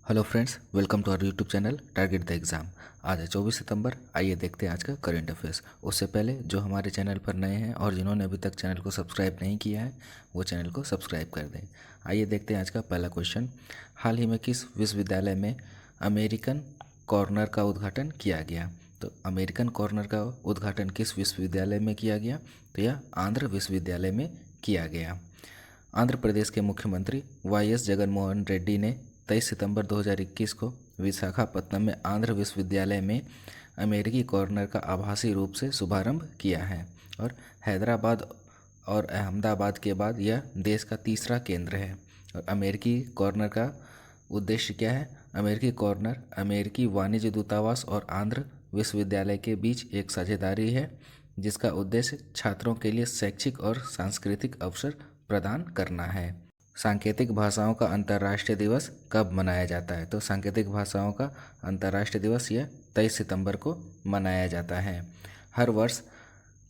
Hello friends, welcome to our YouTube channel target the exam. आज है 24 सितंबर। आइए देखते हैं आज का करेंट अफेयर्स। उससे पहले जो हमारे चैनल पर नए हैं और जिन्होंने अभी तक चैनल को सब्सक्राइब नहीं किया है वो चैनल को सब्सक्राइब कर दें। आइए देखते हैं आज का पहला क्वेश्चन। हाल ही में किस विश्वविद्यालय में अमेरिकन कॉर्नर का उद्घाटन किया गया? तो अमेरिकन कॉर्नर का उद्घाटन किस विश्वविद्यालय में किया गया? तो यह आंध्र विश्वविद्यालय में किया गया। आंध्र प्रदेश के मुख्यमंत्री वाई.एस. जगनमोहन रेड्डी ने 23 सितंबर 2021 को विशाखापत्तनम में आंध्र विश्वविद्यालय में अमेरिकी कॉर्नर का आभासी रूप से शुभारंभ किया है और हैदराबाद और अहमदाबाद के बाद यह देश का तीसरा केंद्र है। और अमेरिकी कॉर्नर का उद्देश्य क्या है? अमेरिकी कॉर्नर अमेरिकी वाणिज्य दूतावास और आंध्र विश्वविद्यालय के बीच एक साझेदारी है जिसका उद्देश्य छात्रों के लिए शैक्षिक और सांस्कृतिक अवसर प्रदान करना है। सांकेतिक भाषाओं का अंतर्राष्ट्रीय दिवस कब मनाया जाता है? तो सांकेतिक भाषाओं का अंतर्राष्ट्रीय दिवस यह 23 सितंबर को मनाया जाता है। हर वर्ष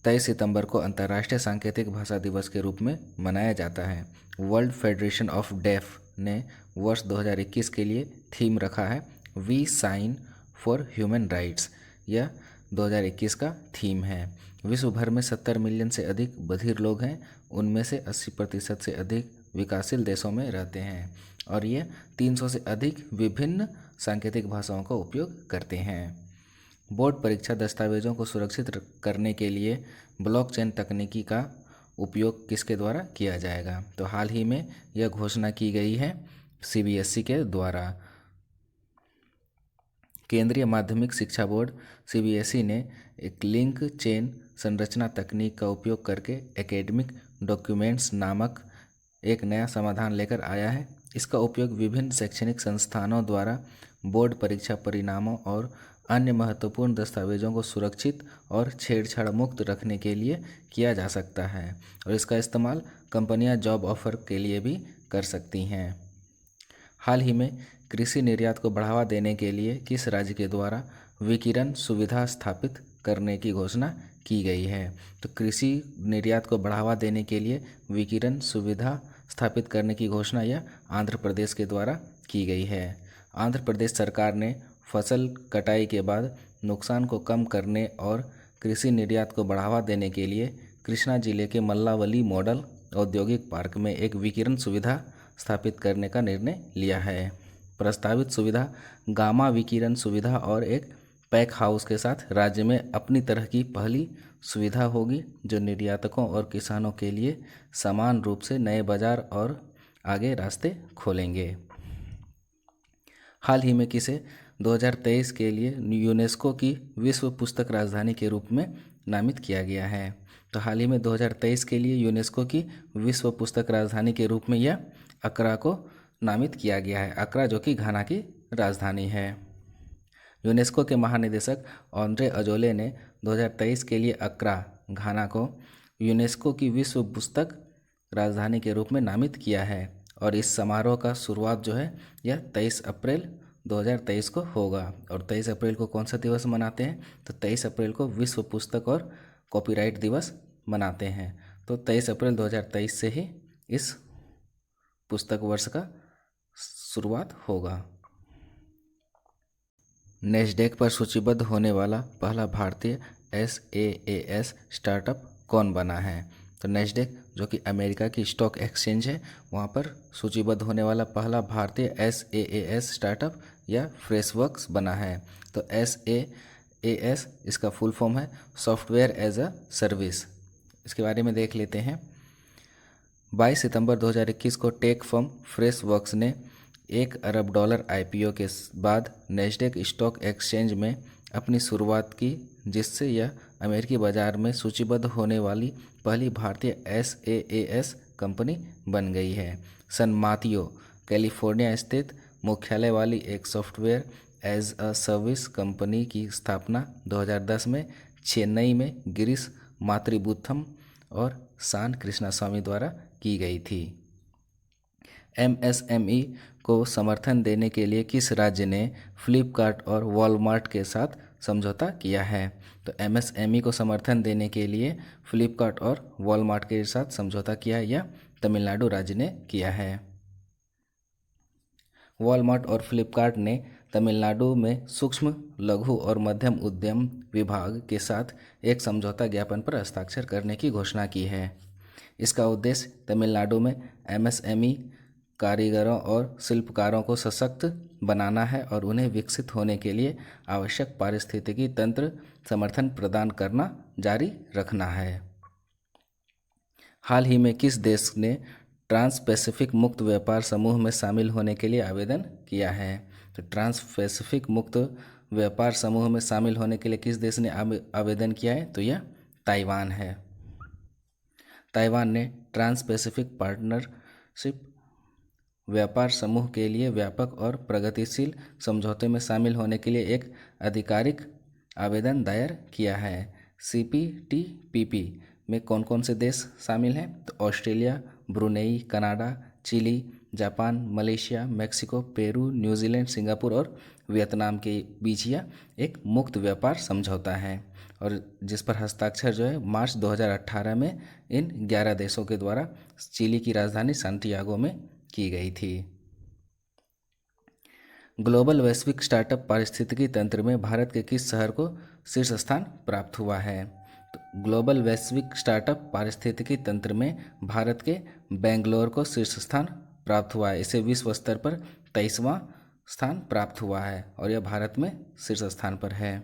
23 सितंबर को अंतर्राष्ट्रीय सांकेतिक भाषा दिवस के रूप में मनाया जाता है। वर्ल्ड फेडरेशन ऑफ डेफ ने वर्ष 2021 के लिए थीम रखा है we sign for human rights. यह 2021 का थीम है। विश्व भर में 70 मिलियन से अधिक बधिर लोग हैं, उनमें से 80% से अधिक विकासशील देशों में रहते हैं और ये 300 से अधिक विभिन्न सांकेतिक भाषाओं का उपयोग करते हैं। बोर्ड परीक्षा दस्तावेजों को सुरक्षित करने के लिए ब्लॉकचेन तकनीकी का उपयोग किसके द्वारा किया जाएगा? तो हाल ही में यह घोषणा की गई है सीबीएसई के द्वारा। केंद्रीय माध्यमिक शिक्षा बोर्ड सीबीएसई ने एक लिंक चेन संरचना तकनीक का उपयोग करके एकेडमिक डॉक्यूमेंट्स नामक एक नया समाधान लेकर आया है। इसका उपयोग विभिन्न शैक्षणिक संस्थानों द्वारा बोर्ड परीक्षा परिणामों और अन्य महत्वपूर्ण दस्तावेजों को सुरक्षित और छेड़छाड़ मुक्त रखने के लिए किया जा सकता है और इसका इस्तेमाल कंपनियां जॉब ऑफर के लिए भी कर सकती हैं। हाल ही में कृषि निर्यात को बढ़ावा देने के लिए किस राज्य के द्वारा विकिरण सुविधा स्थापित करने की घोषणा की गई है? तो कृषि निर्यात को बढ़ावा देने के लिए विकिरण सुविधा स्थापित करने की घोषणा यह आंध्र प्रदेश के द्वारा की गई है। आंध्र प्रदेश सरकार ने फसल कटाई के बाद नुकसान को कम करने और कृषि निर्यात को बढ़ावा देने के लिए कृष्णा जिले के मल्लावली मॉडल औद्योगिक पार्क में एक विकिरण सुविधा स्थापित करने का निर्णय लिया है। प्रस्तावित सुविधा गामा विकिरण सुविधा और एक पैक हाउस के साथ राज्य में अपनी तरह की पहली सुविधा होगी जो निर्यातकों और किसानों के लिए समान रूप से नए बाजार और आगे रास्ते खोलेंगे। हाल ही में किसे 2023 के लिए यूनेस्को की विश्व पुस्तक राजधानी के रूप में नामित किया गया है? तो हाल ही में 2023 के लिए यूनेस्को की विश्व पुस्तक राजधानी के रूप में यह अक्रा को नामित किया गया है। अक्रा जो कि घाना की राजधानी है। यूनेस्को के महानिदेशक ऑन्द्रे अजोले ने 2023 के लिए अक्रा घाना को यूनेस्को की विश्व पुस्तक राजधानी के रूप में नामित किया है और इस समारोह का शुरुआत जो है यह 23 अप्रैल 2023 को होगा। और 23 अप्रैल को कौन सा दिवस मनाते हैं? तो 23 अप्रैल को विश्व पुस्तक और कॉपीराइट दिवस मनाते हैं। तो 23 अप्रैल 2023 से ही इस पुस्तक वर्ष का शुरुआत होगा। नेस्डेक पर सूचीबद्ध होने वाला पहला भारतीय SaaS स्टार्टअप कौन बना है? तो नेस्डेक जो कि अमेरिका की स्टॉक एक्सचेंज है वहाँ पर सूचीबद्ध होने वाला पहला भारतीय SaaS स्टार्टअप या फ्रेशवर्क्स बना है। तो SaaS इसका फुल फॉर्म है सॉफ्टवेयर एज अ सर्विस। इसके बारे में देख लेते हैं। 22 सितंबर 2021 को टेक फर्म फ्रेशवर्क्स ने $1 अरब IPO के बाद नेस्डेक स्टॉक एक्सचेंज में अपनी शुरुआत की जिससे यह अमेरिकी बाजार में सूचीबद्ध होने वाली पहली भारतीय SaaS कंपनी बन गई है। सन माथियो कैलिफोर्निया स्थित मुख्यालय वाली एक software as a service company की स्थापना 2010 में चेन्नई में गिरीश मातृबुथम और सान कृष्णास्वामी द्वारा की गई थी। MSME को समर्थन देने के लिए किस राज्य ने फ्लिपकार्ट और वॉलमार्ट के साथ समझौता किया है? तो MSME को समर्थन देने के लिए फ्लिपकार्ट और वॉलमार्ट के साथ समझौता किया है या तमिलनाडु राज्य ने किया है। वॉलमार्ट और फ्लिपकार्ट ने तमिलनाडु में सूक्ष्म, लघु और मध्यम उद्यम विभाग के साथ एक समझौता ज्ञापन पर हस्ताक्षर करने की घोषणा की है। इसका उद्देश्य तमिलनाडु में एमएसएमई कारीगरों और शिल्पकारों को सशक्त बनाना है और उन्हें विकसित होने के लिए आवश्यक पारिस्थितिकी तंत्र समर्थन प्रदान करना जारी रखना है। हाल ही में किस देश ने ट्रांस पैसिफिक मुक्त व्यापार समूह में शामिल होने के लिए आवेदन किया है? तो ट्रांस पैसिफिक मुक्त व्यापार समूह में शामिल होने के लिए किस देश ने आवेदन किया है? तो यह ताइवान है। ताइवान ने ट्रांस पैसिफिक पार्टनरशिप व्यापार समूह के लिए व्यापक और प्रगतिशील समझौते में शामिल होने के लिए एक आधिकारिक आवेदन दायर किया है। CPTPP में कौन कौन से देश शामिल हैं? तो Australia, Brunei, Canada, Chile, Japan, Malaysia, Mexico, Peru, New Zealand, Singapore और वियतनाम के बीच यह एक मुक्त व्यापार समझौता है और जिस पर हस्ताक्षर जो है मार्च 2018 में इन 11 देशों के द्वारा चिली की राजधानी सैंटियागो में की गई थी। ग्लोबल वैश्विक स्टार्टअप पारिस्थितिकी तंत्र में भारत के किस शहर को शीर्ष स्थान प्राप्त हुआ है? तो ग्लोबल वैश्विक स्टार्टअप पारिस्थितिकी तंत्र में भारत के बेंगलोर को शीर्ष स्थान प्राप्त हुआ है। इसे विश्व स्तर पर 23वां स्थान प्राप्त हुआ है और यह भारत में शीर्ष स्थान पर है।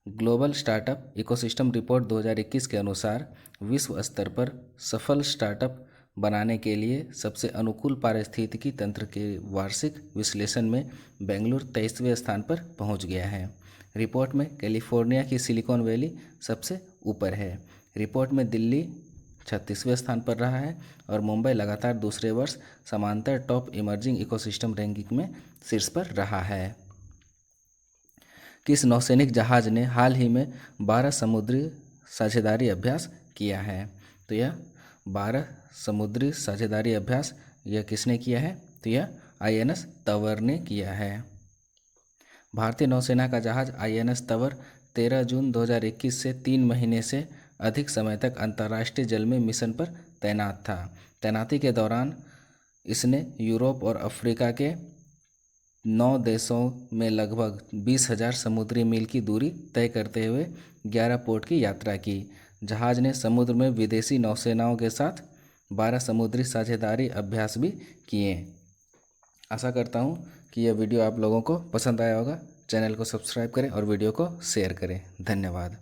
ग्लोबल स्टार्टअप इकोसिस्टम रिपोर्ट 2021 के अनुसार विश्व स्तर पर सफल स्टार्टअप बनाने के लिए सबसे अनुकूल पारिस्थितिकी तंत्र के वार्षिक विश्लेषण में बेंगलुरु 23वें स्थान पर पहुंच गया है। रिपोर्ट में कैलिफोर्निया की सिलिकॉन वैली सबसे ऊपर है। रिपोर्ट में दिल्ली 36वें स्थान पर रहा है और मुंबई लगातार दूसरे वर्ष समांतर टॉप इमर्जिंग इकोसिस्टम रैंकिंग में शीर्ष पर रहा है। किस नौसैनिक जहाज ने हाल ही में 12 समुद्री साझेदारी अभ्यास किया है? तो यह 12 समुद्री साझेदारी अभ्यास यह किसने किया है? तो यह INS तंवर ने किया है। भारतीय नौसेना का जहाज INS तंवर 13 जून 2021 से 3 महीने से अधिक समय तक अंतर्राष्ट्रीय जल में मिशन पर तैनात था। तैनाती के दौरान इसने यूरोप और अफ्रीका के 9 देशों में लगभग 20,000 समुद्री मील की दूरी तय करते हुए 11 पोर्ट की यात्रा की। जहाज ने समुद्र में विदेशी नौसेनाओं के साथ 12 समुद्री साझेदारी अभ्यास भी किए। आशा करता हूँ कि यह वीडियो आप लोगों को पसंद आया होगा। चैनल को सब्सक्राइब करें और वीडियो को शेयर करें। धन्यवाद।